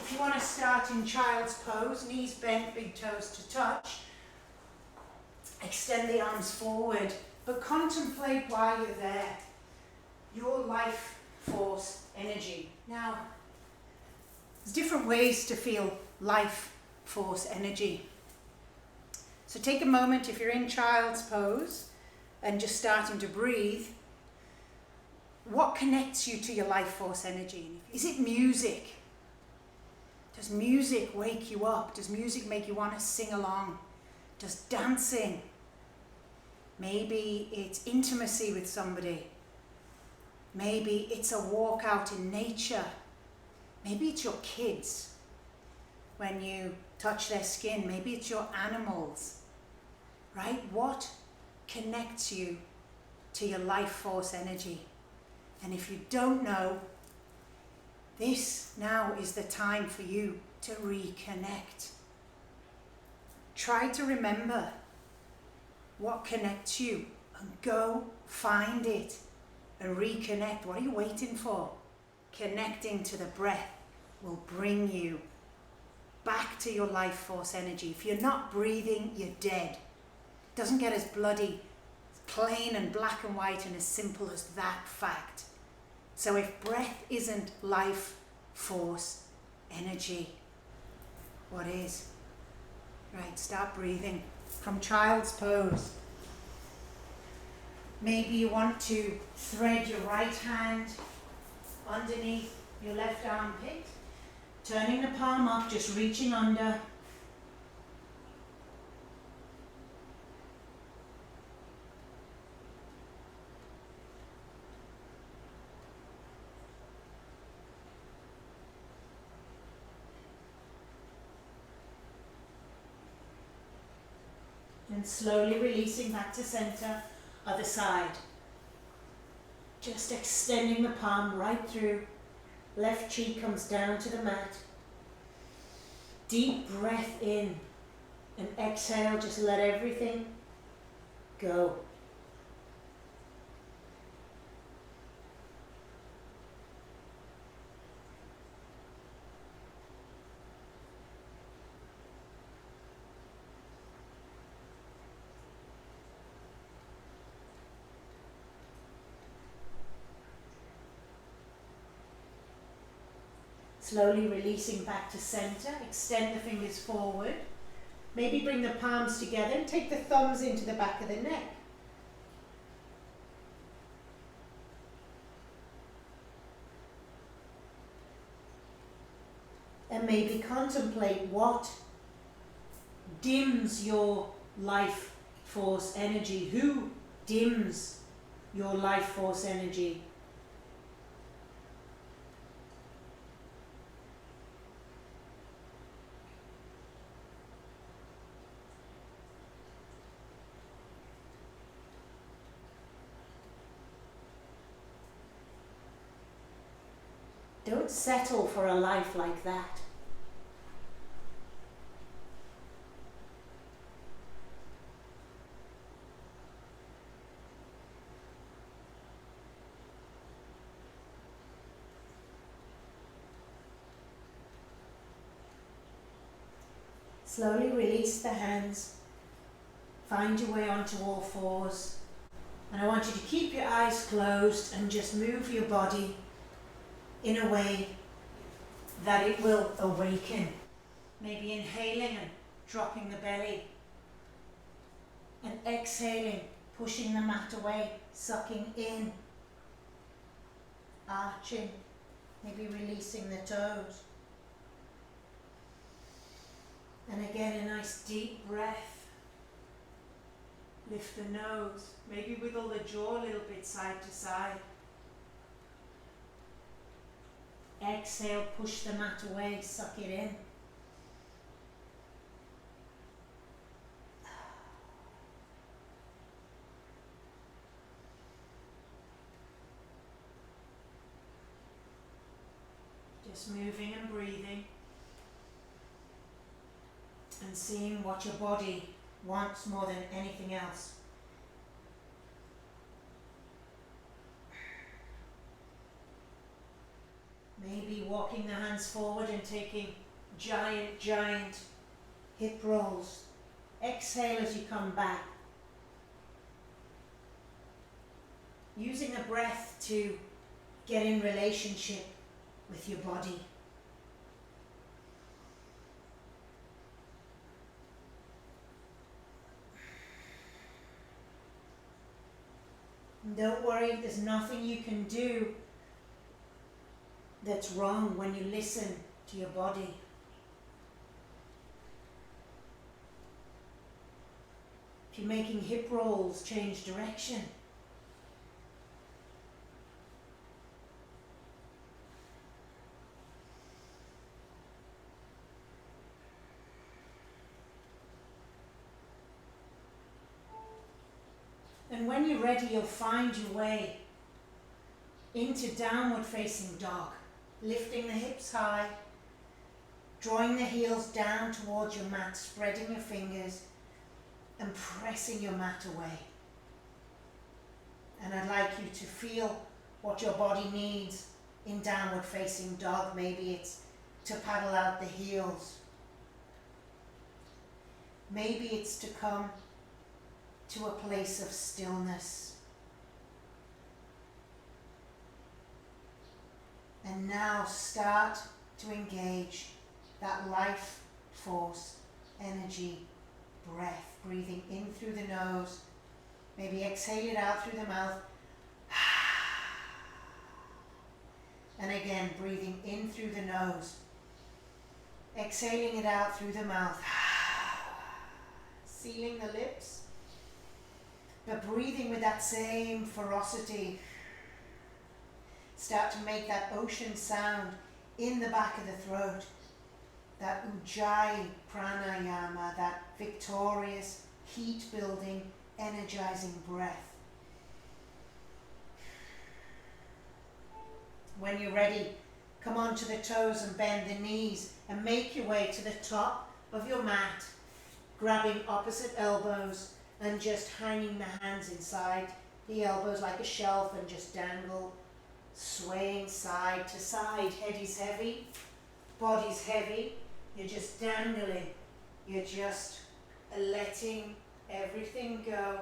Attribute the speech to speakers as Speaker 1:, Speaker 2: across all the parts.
Speaker 1: If you want to start in child's pose, knees bent, big toes to touch, extend the arms forward, but contemplate while you're there your life force energy. Now, there's different ways to feel life force energy. So take a moment if you're in child's pose and just starting to breathe. What connects you to your life force energy? Is it music? Does music wake you up? Does music make you want to sing along? Does dancing? Maybe it's intimacy with somebody. Maybe it's a walk out in nature. Maybe it's your kids when you touch their skin. Maybe it's your animals, right? What connects you to your life force energy? And if you don't know, this now is the time for you to reconnect. Try to remember what connects you and go find it and reconnect. What are you waiting for? Connecting to the breath will bring you back to your life force energy. If you're not breathing, you're dead. It doesn't get as bloody, plain and black and white and as simple as that fact. So if breath isn't life force energy, what is? Right, start breathing from child's pose. Maybe you want to thread your right hand underneath your left armpit, turning the palm up, just reaching under. And slowly releasing back to center, other side. Just extending the palm right through. Left cheek comes down to the mat. Deep breath in and exhale, just let everything go. Slowly releasing back to center, extend the fingers forward. Maybe bring the palms together and take the thumbs into the back of the neck. And maybe contemplate what dims your life force energy. Who dims your life force energy? Don't settle for a life like that. Slowly release the hands. Find your way onto all fours. And I want you to keep your eyes closed and just move your body in a way that it will awaken. Maybe inhaling and dropping the belly. And exhaling, pushing the mat away, sucking in. Arching, maybe releasing the toes. And again, a nice deep breath. Lift the nose, maybe wiggle the jaw a little bit side to side. Exhale, push the mat away, suck it in. Just moving and breathing and seeing what your body wants more than anything else. Maybe walking the hands forward and taking giant hip rolls. Exhale as you come back. Using the breath to get in relationship with your body. And don't worry, there's nothing you can do that's wrong when you listen to your body. If you're making hip rolls, change direction. And when you're ready, you'll find your way into downward facing dog, lifting the hips high, drawing the heels down towards your mat, spreading your fingers and pressing your mat away. And I'd like you to feel what your body needs in downward facing dog. Maybe it's to paddle out the heels. Maybe it's to come to a place of stillness. And now start to engage that life force, energy, breath, breathing in through the nose, maybe exhale it out through the mouth, and again breathing in through the nose, exhaling it out through the mouth, sealing the lips, but breathing with that same ferocity. Start to make that ocean sound in the back of the throat, that Ujjayi pranayama, that victorious, heat-building, energizing breath. When you're ready, come onto the toes and bend the knees and make your way to the top of your mat, grabbing opposite elbows and just hanging the hands inside the elbows like a shelf and just dangle, swaying side to side. Head is heavy, body's heavy. You're just dangling. You're just letting everything go.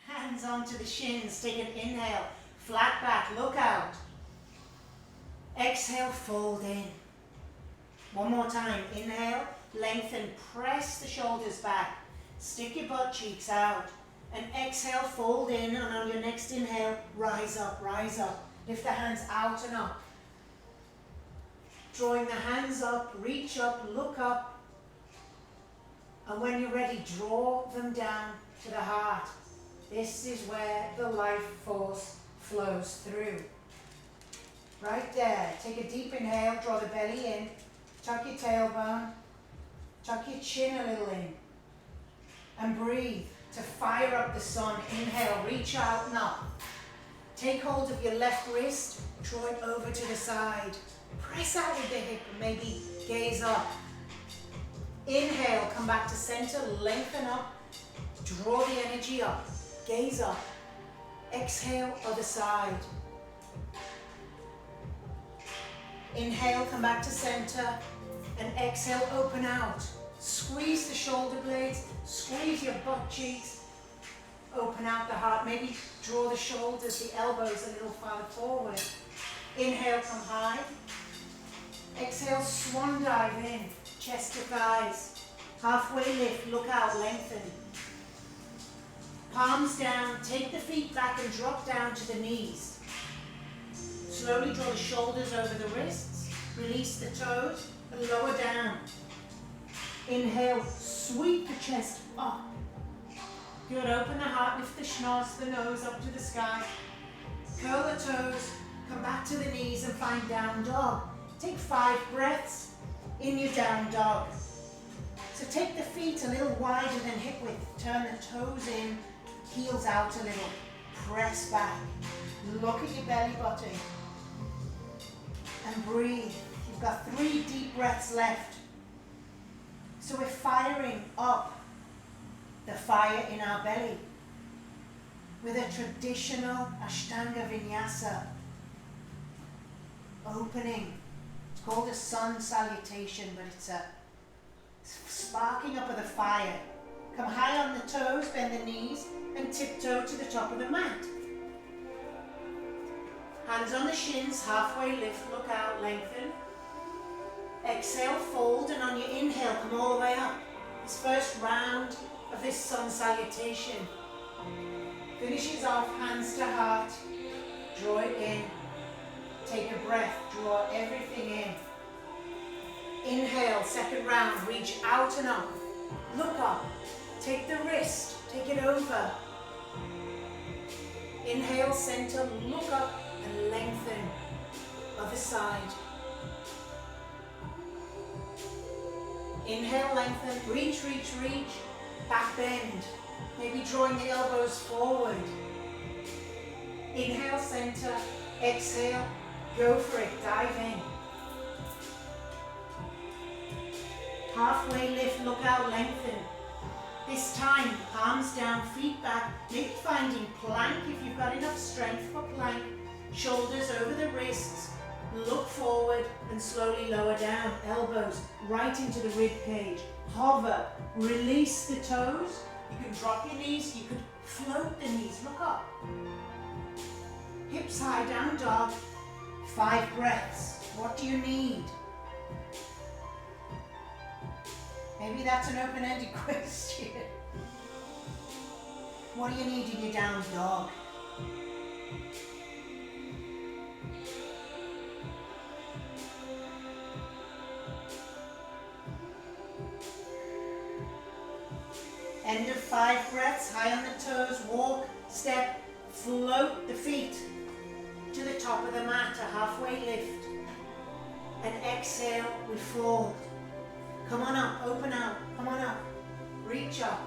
Speaker 1: Hands onto the shins. Take an inhale. Flat back. Look out. Exhale. Fold in. One more time. Inhale. Lengthen. Press the shoulders back. Stick your butt cheeks out. And exhale. Fold in. And on your next inhale, rise up. Rise up. Lift the hands out and up. Drawing the hands up, reach up, look up. And when you're ready, draw them down to the heart. This is where the life force flows through. Right there. Take a deep inhale, draw the belly in, tuck your tailbone, tuck your chin a little in. And breathe to fire up the sun. Inhale, reach out and up. Take hold of your left wrist, draw it over to the side. Press out with the hip and maybe gaze up. Inhale, come back to center, lengthen up, draw the energy up, gaze up. Exhale, other side. Inhale, come back to center, and exhale, open out. Squeeze the shoulder blades, squeeze your butt cheeks, open out the heart. Maybe draw the shoulders, the elbows a little farther forward. Inhale, come high. Exhale, swan dive in, chest to thighs. Halfway lift, look out, lengthen. Palms down, take the feet back and drop down to the knees. Slowly draw the shoulders over the wrists. Release the toes and lower down. Inhale, sweep the chest up. Good, open the heart, lift the schnoz, the nose up to the sky. Curl the toes, come back to the knees and find down dog. Take 5 breaths in your down dog. So take the feet a little wider than hip width. Turn the toes in, heels out a little. Press back. Look at your belly button. And breathe. You've got 3 deep breaths left. So we're firing up the fire in our belly with a traditional Ashtanga Vinyasa opening. It's called a sun salutation, but it's a sparking up of the fire. Come high on the toes, bend the knees, and tiptoe to the top of the mat. Hands on the shins, halfway lift, look out, lengthen. Exhale, fold, and on your inhale, come all the way up. This first round of this sun salutation finishes off hands to heart. Draw it in. Take a breath, draw everything in. Inhale, second round, reach out and up. Look up, take the wrist, take it over. Inhale, center, look up and lengthen. Other side. Inhale, lengthen, reach, reach, reach. Back bend, maybe drawing the elbows forward. Inhale, center, exhale, go for it, dive in. Halfway lift, look out, lengthen. This time, palms down, feet back, maybe finding plank if you've got enough strength for plank. Shoulders over the wrists, look forward and slowly lower down. Elbows right into the rib cage. Hover, release the toes. You can drop your knees, you could float the knees, look up. Hips high, down dog. 5 breaths. What do you need? Maybe that's an open-ended question. What do you need in your down dog? End of 5 breaths, high on the toes, walk, step, float the feet to the top of the mat, a halfway lift. And exhale, we fold. Come on up, open out, come on up, reach up.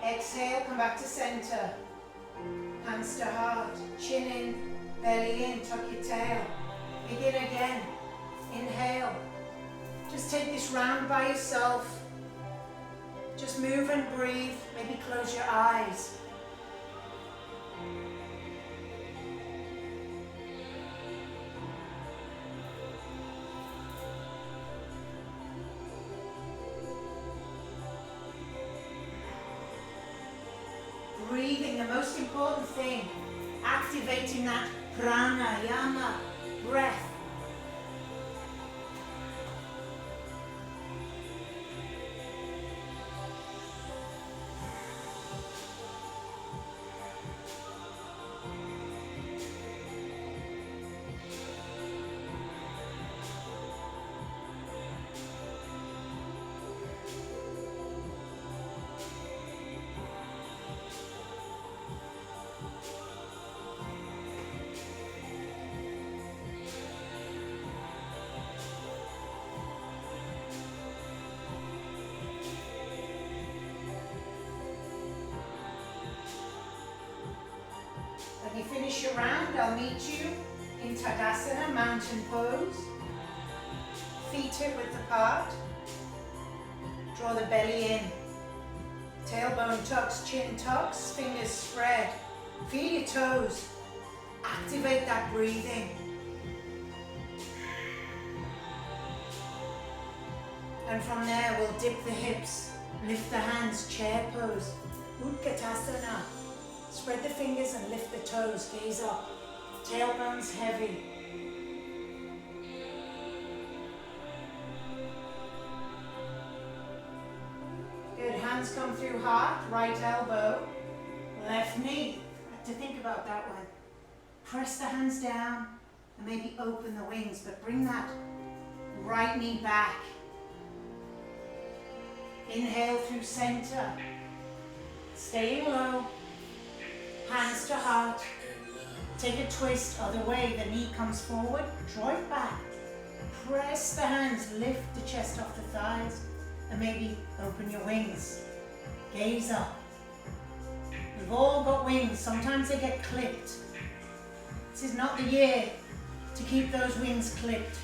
Speaker 1: Exhale, come back to center. Hands to heart, chin in, belly in, tuck your tail. Begin again, inhale. Just take this round by yourself. Just move and breathe, maybe close your eyes. Breathing, the most important thing, activating that pranayama breath. When you finish your round, I'll meet you in Tadasana, mountain pose. Feet hip width apart. Draw the belly in. Tailbone tucks, chin tucks, fingers spread. Feel your toes. Activate that breathing. And from there, we'll dip the hips, lift the hands, chair pose. Utkatasana. Spread the fingers and lift the toes, gaze up. Tailbone's heavy. Good, hands come through heart, right elbow, left knee. Have to think about that one. Press the hands down and maybe open the wings, but bring that right knee back. Inhale through center. Staying low. Hands to heart. Take a twist other way. The knee comes forward. Draw it back. Press the hands. Lift the chest off the thighs. And maybe open your wings. Gaze up. We've all got wings. Sometimes they get clipped. This is not the year to keep those wings clipped.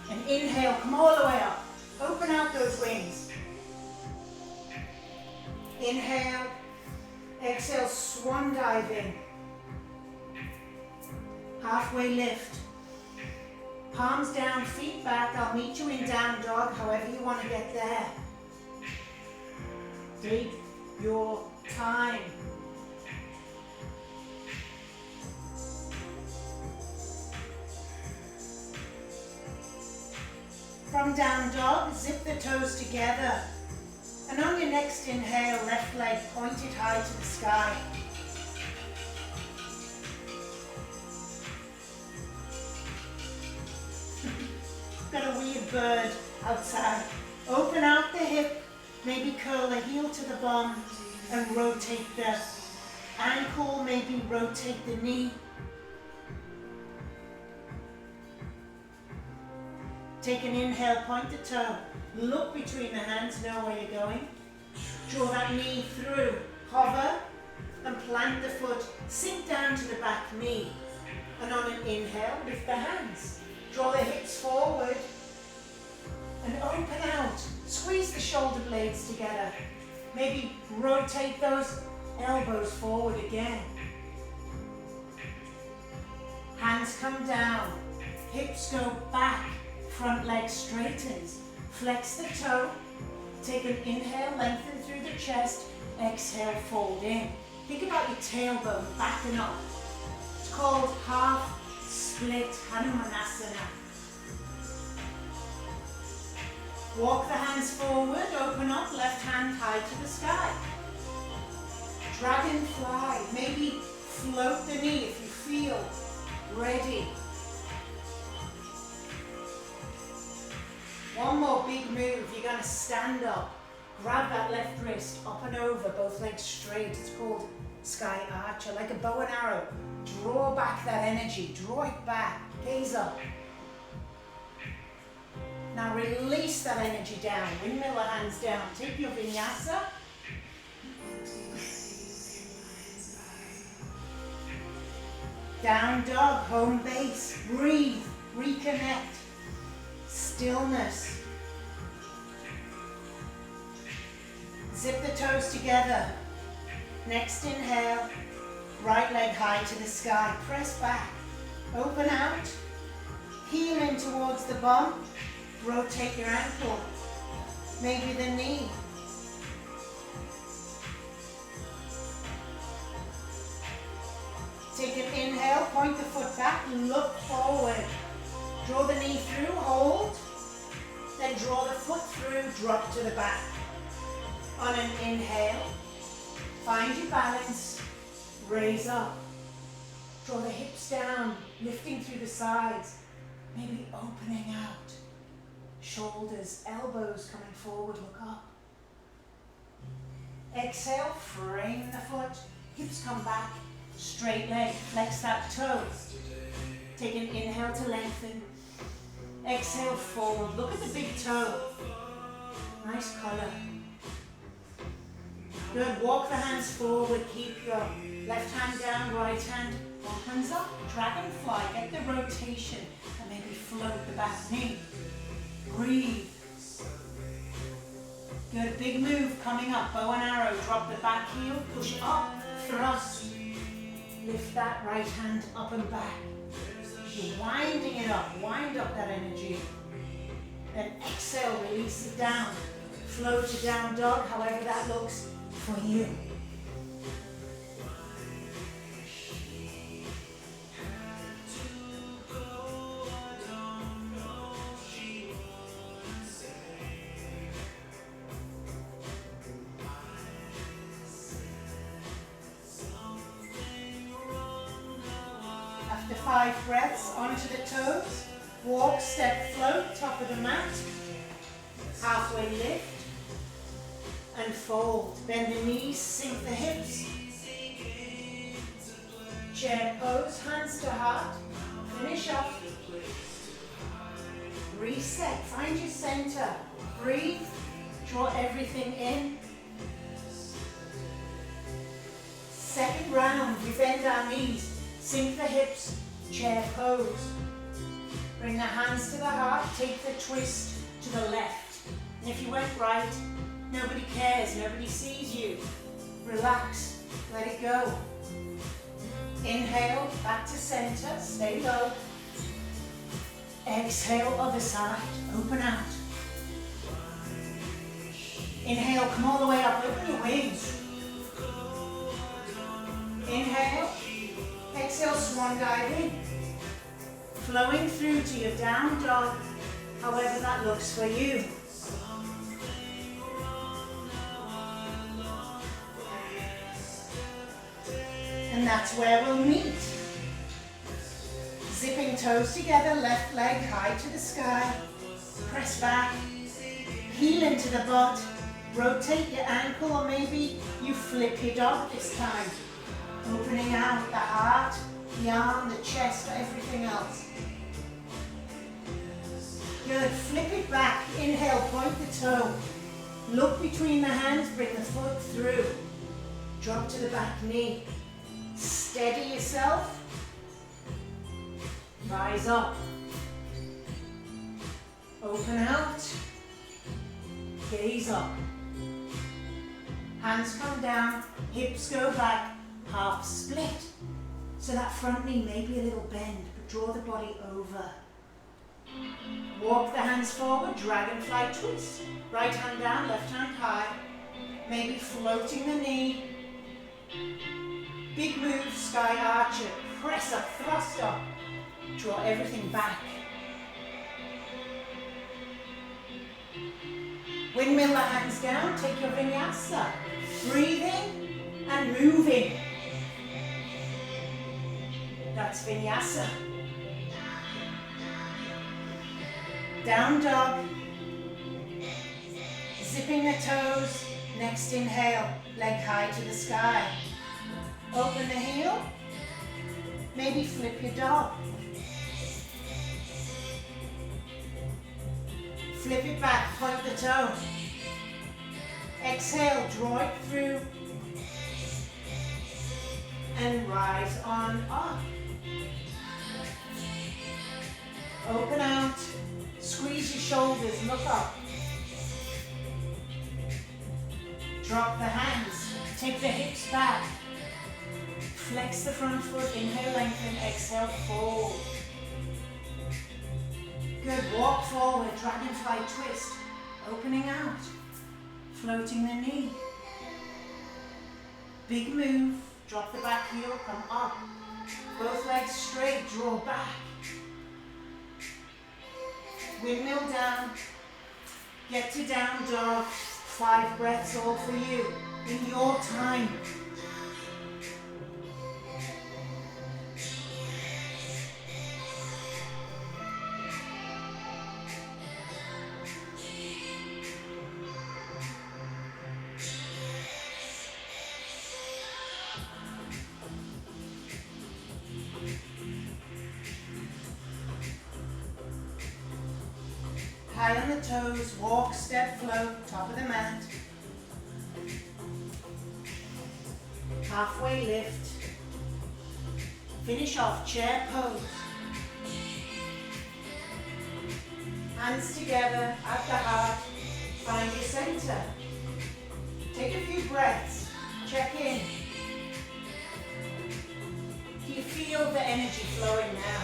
Speaker 1: And inhale. Come all the way up. Open out those wings. Inhale. Exhale, swan diving. Halfway lift. Palms down, feet back. I'll meet you in down dog, however you want to get there. Take your time. From down dog, zip the toes together. And on your next inhale, left leg pointed high to the sky. Got a weird bird outside. Open out the hip, maybe curl the heel to the bum and rotate the ankle, maybe rotate the knee. Take an inhale, point the toe, look between the hands, know where you're going. Draw that knee through, hover and plant the foot, sink down to the back knee. And on an inhale, lift the hands. Draw the hips forward and open out. Squeeze the shoulder blades together. Maybe rotate those elbows forward again. Hands come down, hips go back, front leg straightens. Flex the toe, take an inhale, lengthen through the chest, exhale, fold in. Think about your tailbone backing up. It's called half split Hanumanasana. Walk the hands forward, open up, left hand high to the sky. Dragonfly, maybe float the knee if you feel ready. One more big move, you're going to stand up. Grab that left wrist, up and over, both legs straight. It's called Sky Archer, like a bow and arrow. Draw back that energy, draw it back, gaze up. Now release that energy down, windmill the hands down. Take your Vinyasa. Down dog, home base. Breathe, reconnect. Stillness. Zip the toes together. Next inhale, right leg high to the sky. Press back, open out. Heel in towards the bum. Rotate your ankle, maybe the knee. Take an inhale, point the foot back, look forward. Draw the knee through, hold. Then draw the foot through, drop to the back. On an inhale, find your balance, raise up. Draw the hips down, lifting through the sides, maybe opening out. Shoulders, elbows coming forward, look up. Exhale, frame the foot, hips come back, straight leg, flex that toe. Take an inhale to lengthen. Exhale, forward, look at the big toe. Nice color. Good, walk the hands forward, keep your left hand down, right hand, one hands up, dragonfly, get the rotation, and maybe float the back knee. Breathe. Good, big move coming up, bow and arrow, drop the back heel, push up, thrust. Lift that right hand up and back. You're winding it up, wind up that energy. Then exhale, release it down. Flow to down dog, however that looks for you. After 5 breaths, onto the toes. Walk, step, float, top of the mat. Halfway lift. And fold. Bend the knees, sink the hips. Chair pose, hands to heart. Finish off. Reset, find your center. Breathe, draw everything in. Second round, we bend our knees, sink the hips, chair pose. Bring the hands to the heart, take the twist to the left. And if you went right, nobody cares, nobody sees you. Relax, let it go. Inhale, back to center, stay low. Exhale, other side, open out. Inhale, come all the way up, open your wings. Inhale, exhale, swan dive in. Flowing through to your down dog, however that looks for you. And that's where we'll meet. Zipping toes together, left leg high to the sky. Press back, heel into the butt. Rotate your ankle, or maybe you flip your dog this time. Opening out the heart, the arm, the chest, everything else. Good, flip it back. Inhale, point the toe. Look between the hands, bring the foot through. Drop to the back knee. Steady yourself. Rise up. Open out. Gaze up. Hands come down, hips go back, half split. So that front knee may be a little bend, but draw the body over. Walk the hands forward, dragonfly twist. Right hand down, left hand high. Maybe floating the knee. Big move, sky archer. Press up, thrust up. Draw everything back. Windmill the hands down, take your vinyasa. Breathing and moving. That's vinyasa. Down dog. Zipping the toes. Next inhale, leg high to the sky. Open the heel. Maybe flip your dog. Flip it back, point the toe. Exhale, draw it through. And rise on up. Open out. Squeeze your shoulders, look up. Drop the hands. Take the hips back. Flex the front foot. Inhale, lengthen. Exhale, fold. Good, walk forward, dragonfly twist. Opening out. Floating the knee. Big move. Drop the back heel, come up. Both legs straight, draw back. Windmill down. Get to down dog. 5 breaths all for you. In your time. High on the toes, walk, step, float, top of the mat. Halfway lift. Finish off, chair pose. Hands together at the heart. Find your center. Take a few breaths. Check in. Do you feel the energy flowing now?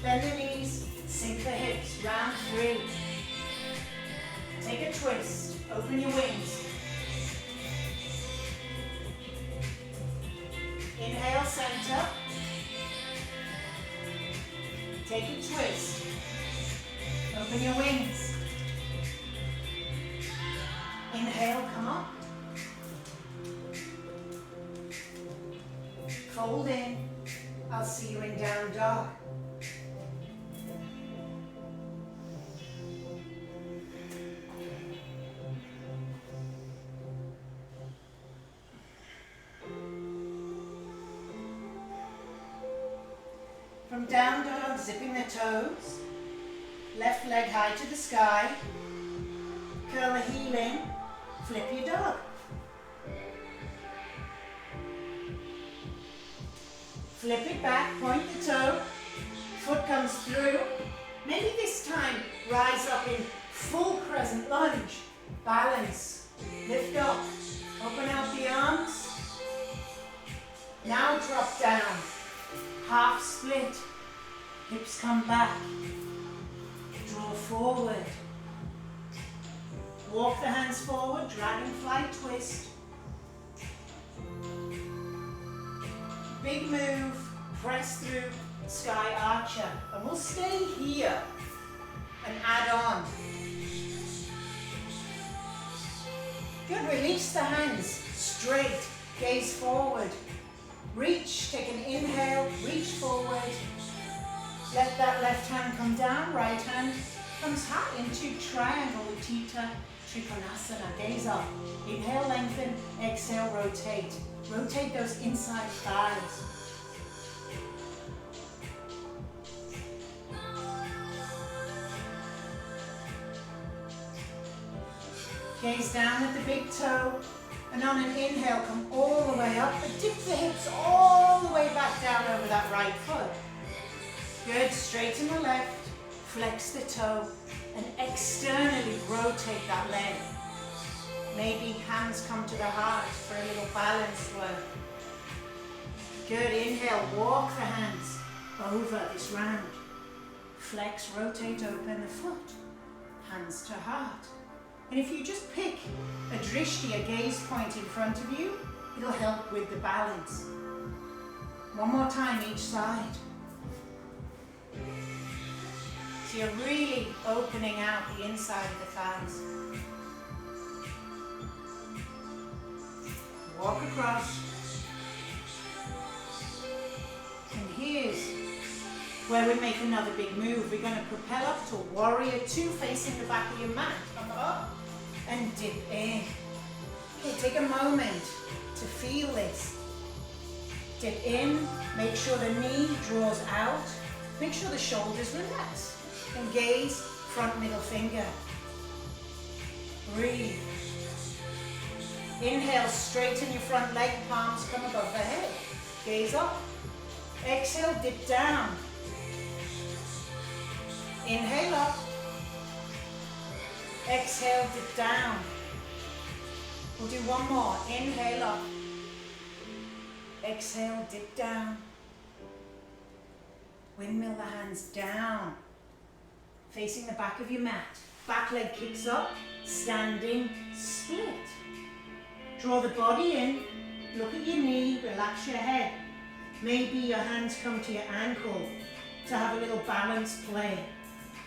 Speaker 1: Bend the knees. Sink the hips, round through. Take a twist, open your wings. Inhale, center. Take a twist, open your wings. Inhale, come up. Fold in. I'll see you in down dog. From down dog, zipping the toes, left leg high to the sky, curl the heel in, flip your dog. Flip it back, point the toe, foot comes through. Maybe this time rise up in full crescent lunge, balance, lift up, open out the arms, Now drop down, half split, hips come back, draw forward. Walk the hands forward, dragonfly twist. Big move, press through, sky archer. And we'll stay here and add on. Good, release the hands, straight, gaze forward. Reach, take an inhale, reach forward. Let that left hand come down, right hand comes high into triangle with Theta Trikonasana. Gaze up. Inhale, lengthen, exhale, rotate. Rotate those inside thighs. Gaze down at the big toe. And on an inhale, come all the way up, but dip the hips all the way back down over that right foot. Good, straighten the left, flex the toe, and externally rotate that leg. Maybe hands come to the heart for a little balance work. Good, inhale, walk the hands over this round. Flex, rotate, open the foot, hands to heart. And if you just pick a drishti, a gaze point in front of you, it'll help with the balance. One more time each side. So you're really opening out the inside of the thighs. Walk across. And here's where we make another big move. We're going to propel up to warrior two, facing the back of your mat. Come up and dip in. Okay, take a moment to feel this. Dip in, make sure the knee draws out. Make sure the shoulders relax. And gaze, front middle finger. Breathe. Inhale, straighten your front leg, palms come above the head. Gaze up. Exhale, dip down. Inhale up. Exhale, dip down. We'll do one more. Inhale up. Exhale, dip down. Windmill the hands down. Facing the back of your mat. Back leg kicks up. Standing split. Draw the body in. Look at your knee. Relax your head. Maybe your hands come to your ankle to have a little balance play.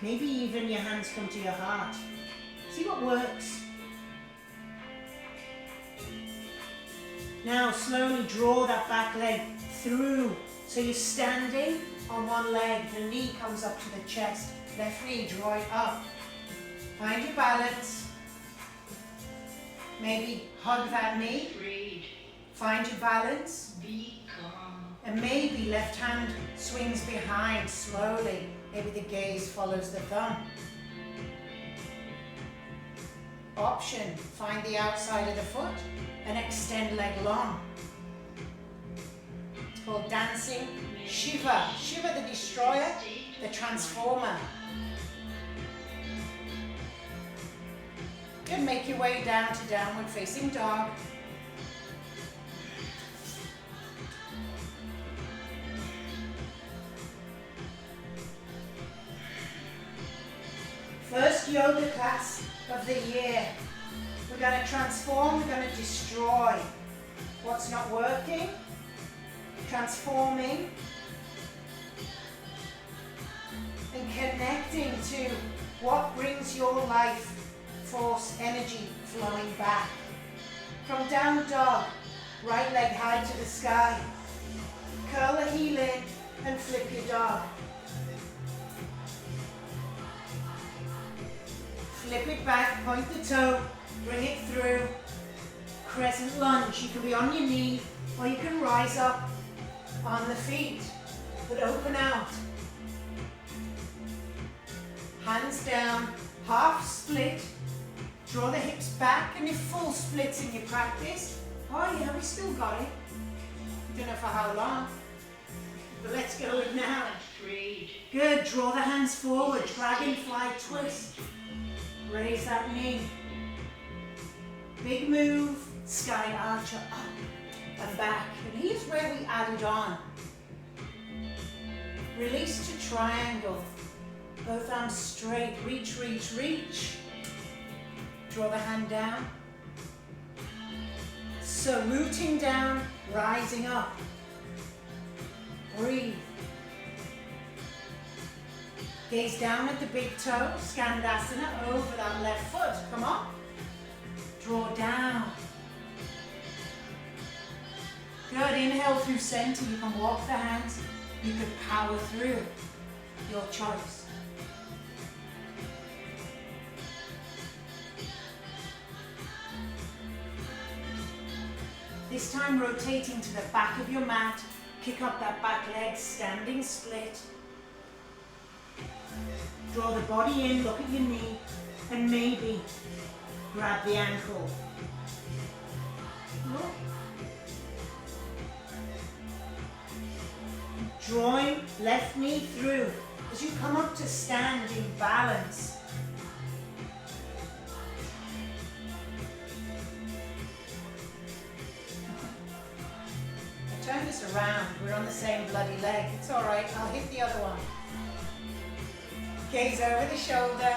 Speaker 1: Maybe even your hands come to your heart. See what works. Now slowly draw that back leg through. So you're standing on one leg, the knee comes up to the chest. Left knee, draw it up. Find your balance. Maybe hug that knee.
Speaker 2: Breathe.
Speaker 1: Find your balance.
Speaker 2: Be calm.
Speaker 1: And maybe left hand swings behind slowly. Maybe the gaze follows the thumb. Option, find the outside of the foot and extend leg long. It's called dancing Shiva. Shiva the destroyer, the transformer. Good, make your way down to downward facing dog. First yoga class of the year. We're going to transform, we're going to destroy what's not working, transforming, and connecting to what brings your life force, energy flowing back. From down dog, right leg high to the sky. Curl the heel in and flip your dog. Flip it back, point the toe, bring it through. Crescent lunge. You can be on your knee or you can rise up on the feet, but open out. Hands down, half split. Draw the hips back, and if full splits in your practice, oh yeah, we still got it. Don't know for how long, but let's go with now. Good, draw the hands forward, dragonfly twist. Raise that knee. Big move, sky archer up. and back. And here's where we added on. Release to triangle. Both arms straight. Reach, reach, reach. Draw the hand down. So rooting down, rising up. Breathe. Gaze down at the big toe. Skandasana over that left foot. Come on. Draw down. Good. Inhale through center. You can walk the hands. You could power through. Your choice. This time rotating to the back of your mat. Kick up that back leg, standing split. Draw the body in, look at your knee, and maybe grab the ankle. Drawing left knee through as you come up to stand in balance. Turn this around. We're on the same bloody leg. It's all right. I'll hit the other one. Gaze over the shoulder.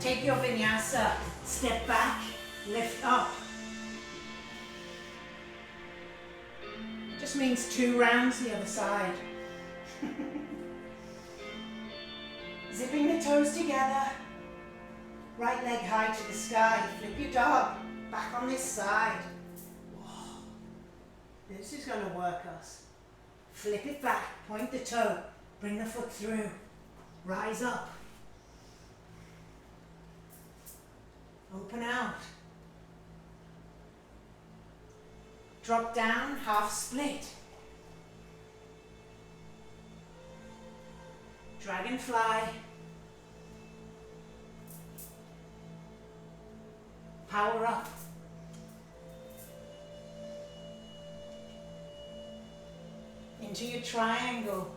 Speaker 1: Take your vinyasa. Step back. Lift up. Just means 2 rounds the other side. Zipping the toes together. Right leg high to the sky. Flip your dog. Back on this side. Whoa. This is going to work us. Flip it back. Point the toe. Bring the foot through. Rise up. Open out. Drop down, half split. Dragonfly. Power up. Into your triangle.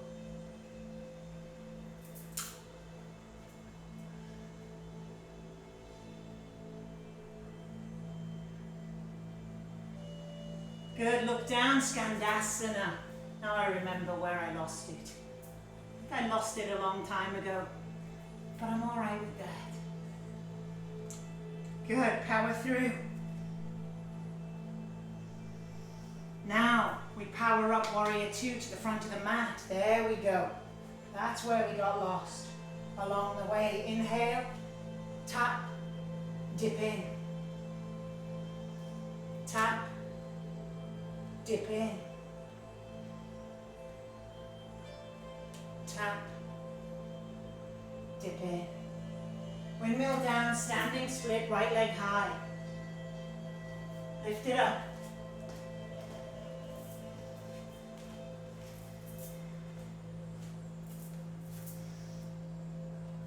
Speaker 1: Good, look down, Skandasana. Now I remember where I lost it. I think I lost it a long time ago, but I'm all right with that. Good, power through. Now we power up Warrior 2 to the front of the mat. There we go. That's where we got lost along the way. Inhale, tap, dip in. Tap, dip in. Tap, dip in. Windmill down, standing split, right leg high. Lift it up.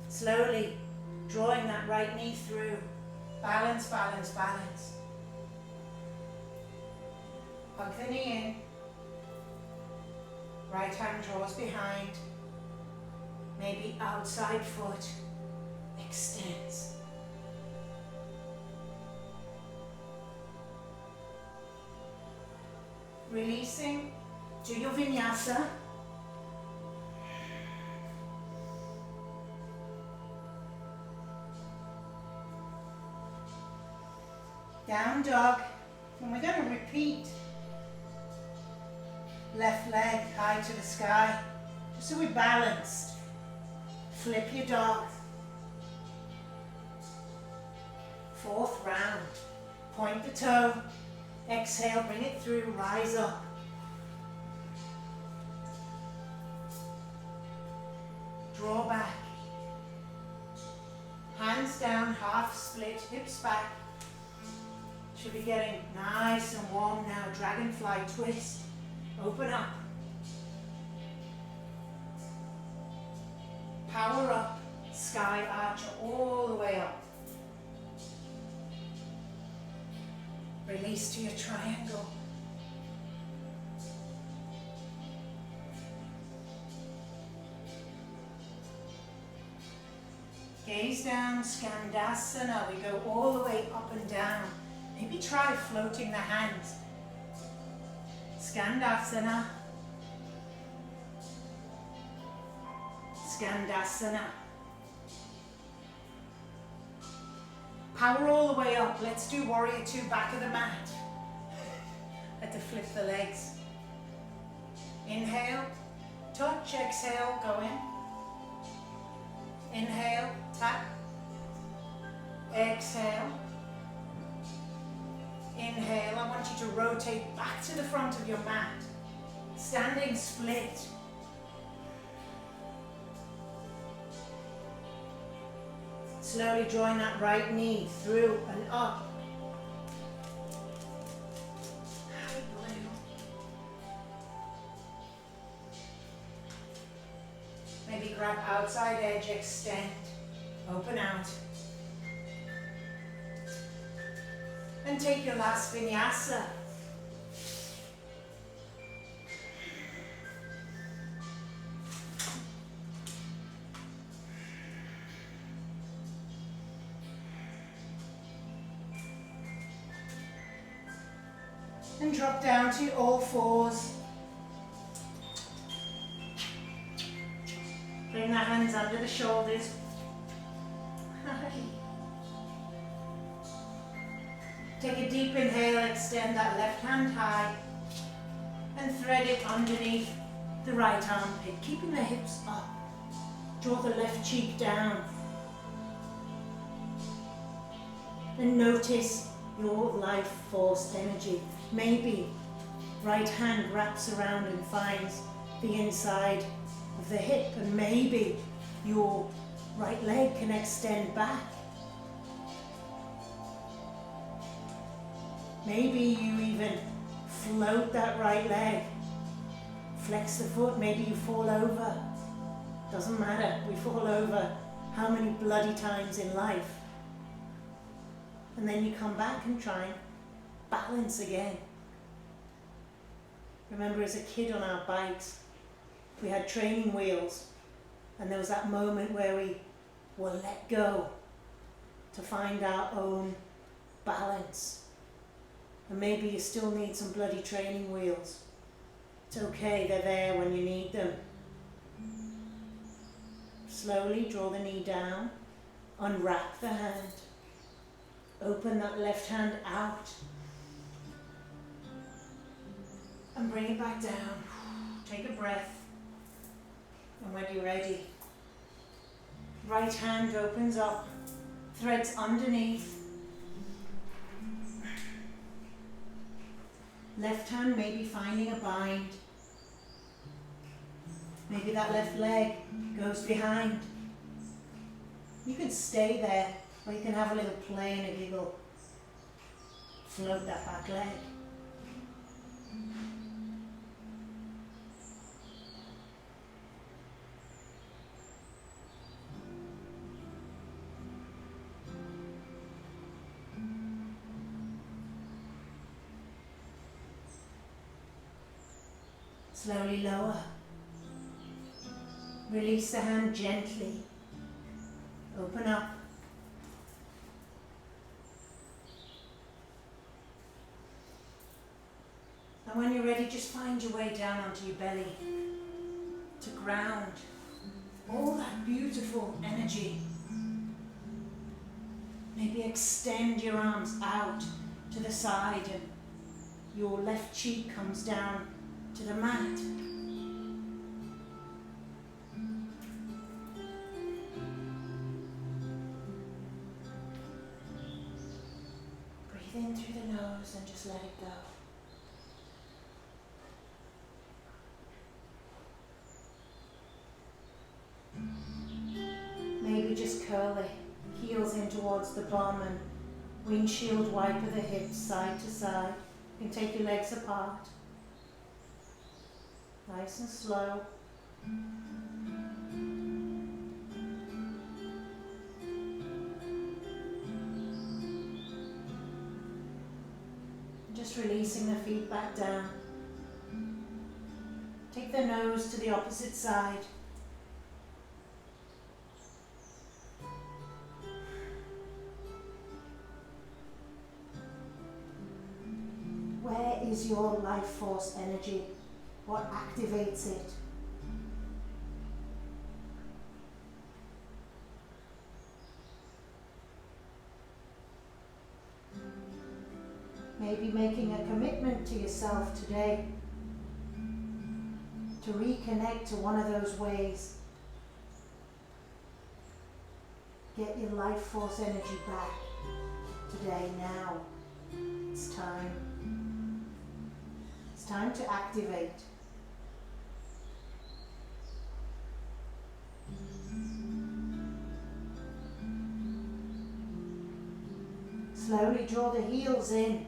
Speaker 1: Slowly drawing that right knee through. Balance, balance, balance. Hug the knee in. Right hand draws behind. Maybe outside foot extends. Releasing. Do your vinyasa. Down dog, and we're going to repeat. Left leg high to the sky, just so we're balanced. Flip your dog. 4th round. Point the toe. Exhale, bring it through, rise up. Draw back. Hands down, half split, hips back. Should be getting nice and warm now. Dragonfly twist. Open up. Power up. Sky archer all the way up. Release to your triangle. Gaze gaze down, Skandasana. We go all the way up and down. Maybe try floating the hands. Skandasana. Skandasana. Power all the way up. Let's do warrior two, back of the mat. Let to flip the legs. Inhale, touch, exhale, go in. Inhale, tap. Exhale. Inhale, I want you to rotate back to the front of your mat. Standing split. Slowly drawing that right knee through and up. Maybe grab outside edge, extend, open out. And take your last vinyasa. And drop down to all fours. Bring the hands under the shoulders. Take a deep inhale, extend that left hand high and thread it underneath the right armpit, keeping the hips up. Draw the left cheek down. And notice your life force energy. Maybe right hand wraps around and finds the inside of the hip, and maybe your right leg can extend back. Maybe you even float that right leg, flex the foot, maybe you fall over. Doesn't matter, we fall over how many bloody times in life. And then you come back and try and balance again. Remember as a kid on our bikes, we had training wheels, and there was that moment where we were let go to find our own balance. And maybe you still need some bloody training wheels. It's okay, they're there when you need them. Slowly draw the knee down, unwrap the hand, open that left hand out, and bring it back down. Take a breath, and when you're ready, right hand opens up, threads underneath. Left hand maybe finding a bind. Maybe that left leg goes behind. You can stay there, or you can have a little play and a giggle. Float that back leg. Slowly lower. Release the hand gently. Open up. And when you're ready, just find your way down onto your belly to ground all that beautiful energy. Maybe extend your arms out to the side and your left cheek comes down to the mat. Breathe in through the nose and just let it go. Maybe just curl the heels in towards the bum and windshield wiper the hips side to side. You can take your legs apart. Nice and slow. Just releasing the feet back down. Take the nose to the opposite side. is your life force energy? What activates it? Maybe making a commitment to yourself today to reconnect to one of those ways. Get your life force energy back today, now. It's time. It's time to activate. Slowly draw the heels in.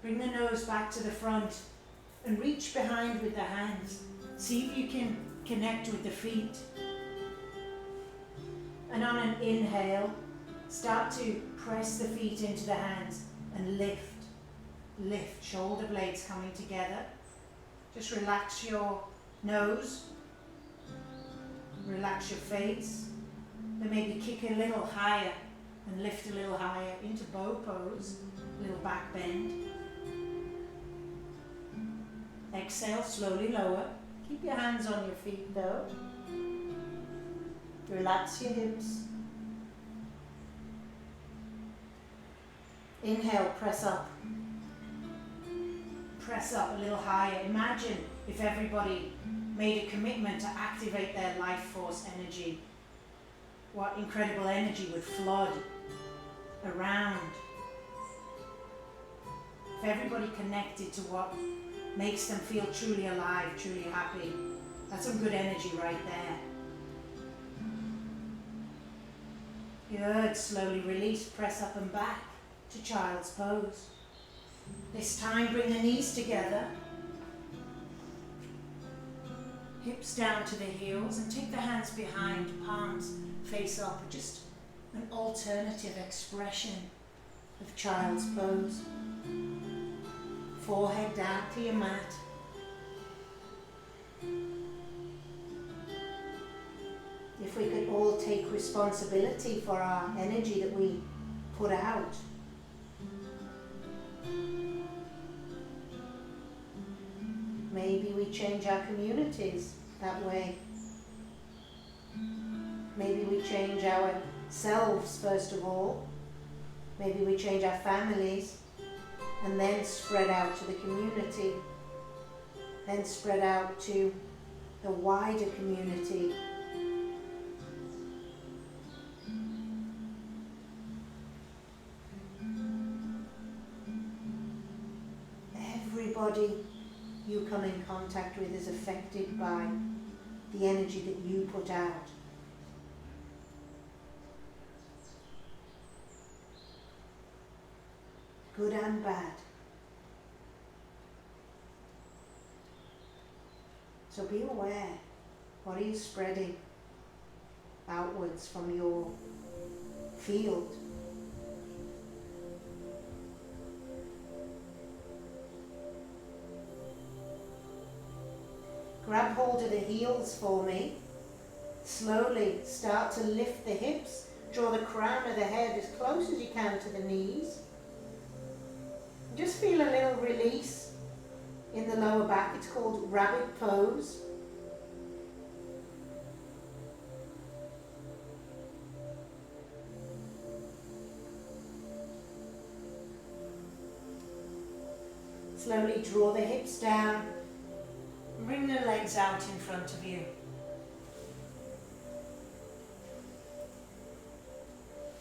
Speaker 1: Bring the nose back to the front and reach behind with the hands. See if you can connect with the feet. And on an inhale, start to press the feet into the hands and lift. Lift, shoulder blades coming together. Just relax your nose. Relax your face. Then maybe kick a little higher and lift a little higher into bow pose, little back bend. Exhale, slowly lower. Keep your hands on your feet though. Relax your hips. Inhale, press up. Press up a little higher. Imagine if everybody made a commitment to activate their life force energy. What incredible energy would flood around. If everybody connected to what makes them feel truly alive, truly happy, that's some good energy right there. Good, slowly release, press up and back to child's pose. This time bring the knees together, hips down to the heels, and take the hands behind, palms face up, just an alternative expression of child's pose. Forehead down to your mat. If we could all take responsibility for our energy that we put out. Maybe we change our communities that way. Maybe we change ourselves first of all. Maybe we change our families and then spread out to the community. Then spread out to the wider community. Everybody you come in contact with is affected by the energy that you put out. Good and bad. So be aware. What are you spreading outwards from your field? Grab hold of the heels for me. Slowly start to lift the hips. Draw the crown of the head as close as you can to the knees. Just feel a little release in the lower back. It's called rabbit pose. Slowly draw the hips down. Bring the legs out in front of you.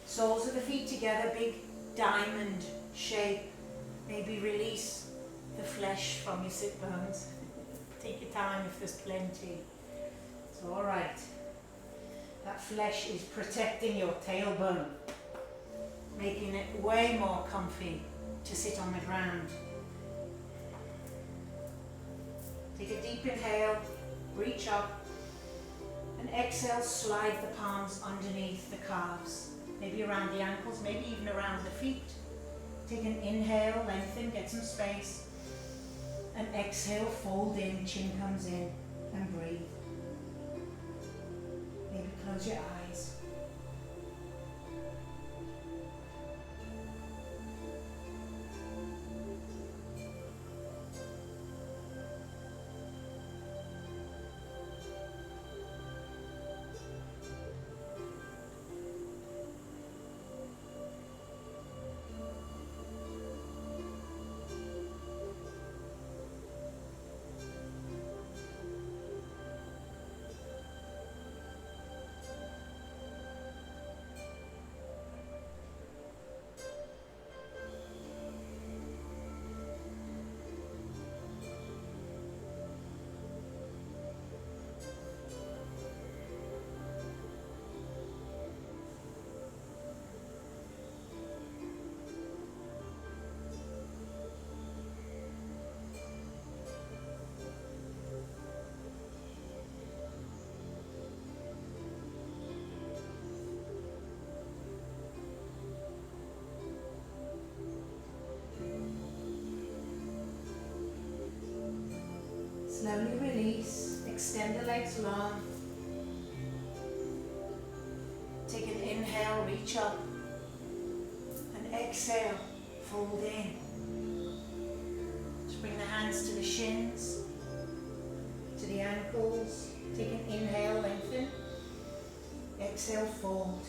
Speaker 1: Soles of the feet together, big diamond shape. Maybe release the flesh from your sit bones. Take your time if there's plenty. It's all right. That flesh is protecting your tailbone, making it way more comfy to sit on the ground. Take a deep inhale, reach up, and exhale, slide the palms underneath the calves, maybe around the ankles, maybe even around the feet. Take an inhale, lengthen, get some space, and exhale, fold in, chin comes in, and breathe. Maybe close your eyes. Slowly release, extend the legs long. Take an inhale, reach up, and exhale, fold in. Just bring the hands to the shins, to the ankles. Take an inhale, lengthen. Exhale, fold.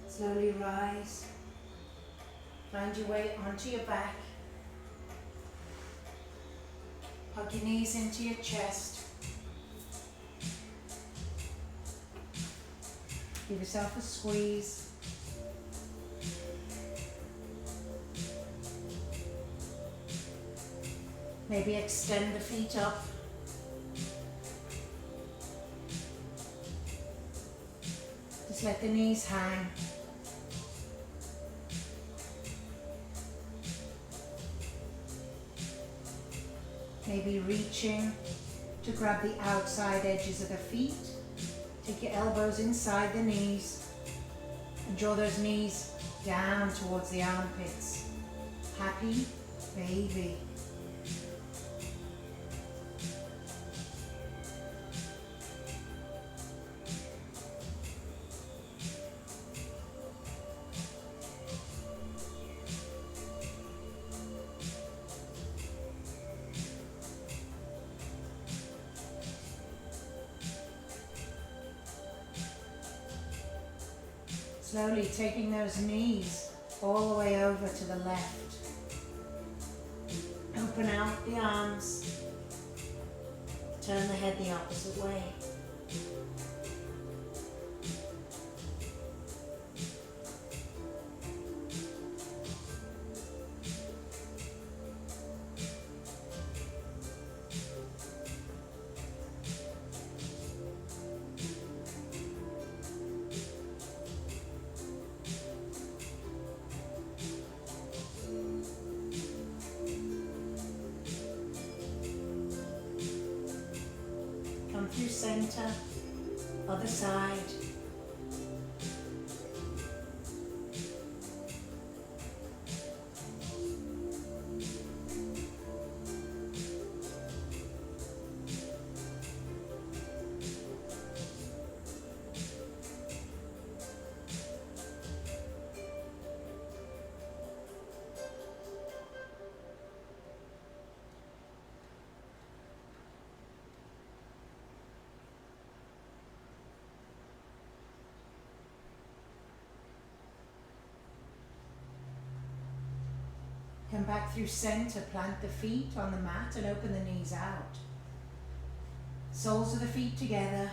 Speaker 1: Slowly rise, find your way onto your back, hug your knees into your chest, give yourself a squeeze, maybe extend the feet up. Just let the knees hang. Maybe reaching to grab the outside edges of the feet. Take your elbows inside the knees and draw those knees down towards the armpits. Happy baby. Slowly taking those knees all the way over to the left. Open out the arms. Turn the head the opposite way. Through center, other side. Come back through center, plant the feet on the mat and open the knees out. Soles of the feet together.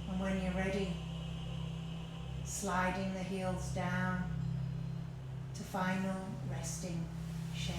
Speaker 1: And when you're ready, sliding the heels down to final resting shape.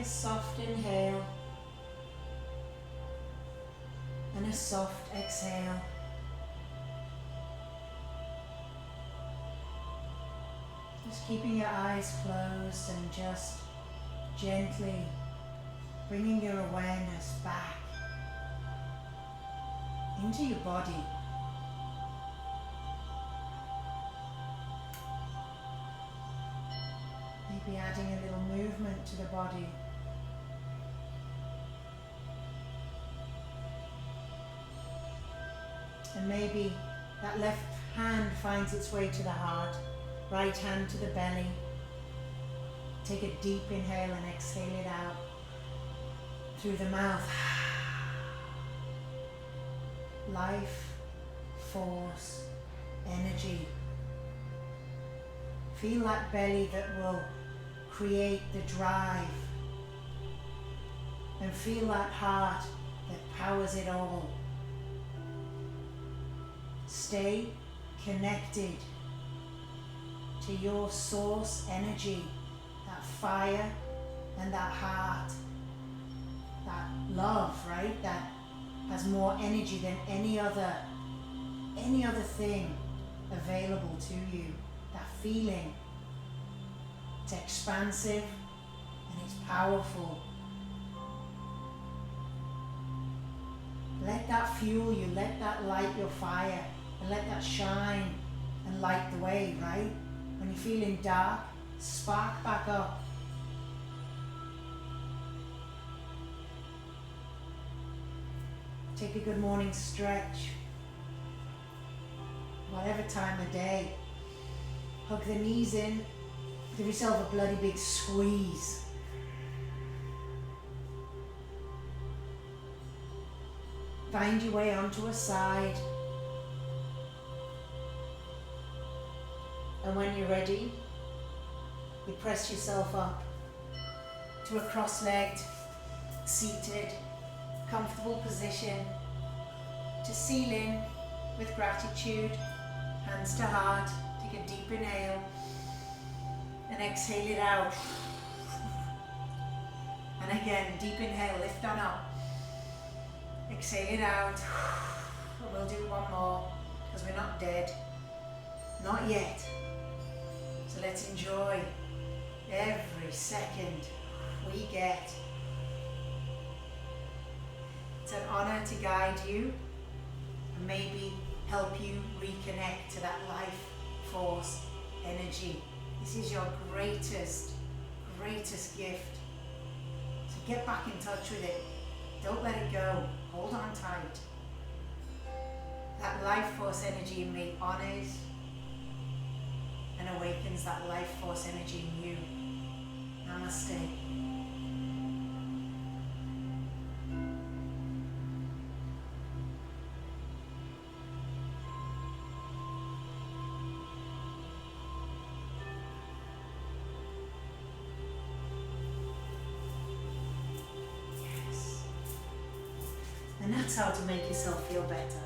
Speaker 1: a soft inhale and a soft exhale. Just keeping your eyes closed and just gently bringing your awareness back into your body. Maybe adding a little movement to the body. And maybe that left hand finds its way to the heart, right hand to the belly. Take a deep inhale and exhale it out through the mouth. Life, force, energy. Feel that belly that will create the drive. And feel that heart that powers it all. Stay connected to your source energy, that fire and that heart, that love, right? That has more energy than any other thing available to you. That feeling, it's expansive and it's powerful. Let that fuel you, let that light your fire, and let that shine and light the way, right? When you're feeling dark, spark back up. Take a good morning stretch. Whatever time of day. Hug the knees in. Give yourself a bloody big squeeze. Find your way onto a side. And when you're ready, you press yourself up to a cross-legged, seated, comfortable position. To seal in with gratitude, hands to heart. Take a deep inhale and exhale it out. And again, deep inhale, lift on up. Exhale it out. And we'll do one more because we're not dead. Not yet. So let's enjoy every second we get. It's an honor to guide you and maybe help you reconnect to that life force energy. This is your greatest gift. So get back in touch with it. Don't let it go. Hold on tight. That life force energy in me honors and awakens that life force energy in you. Namaste. Yes. And that's how to make yourself feel better.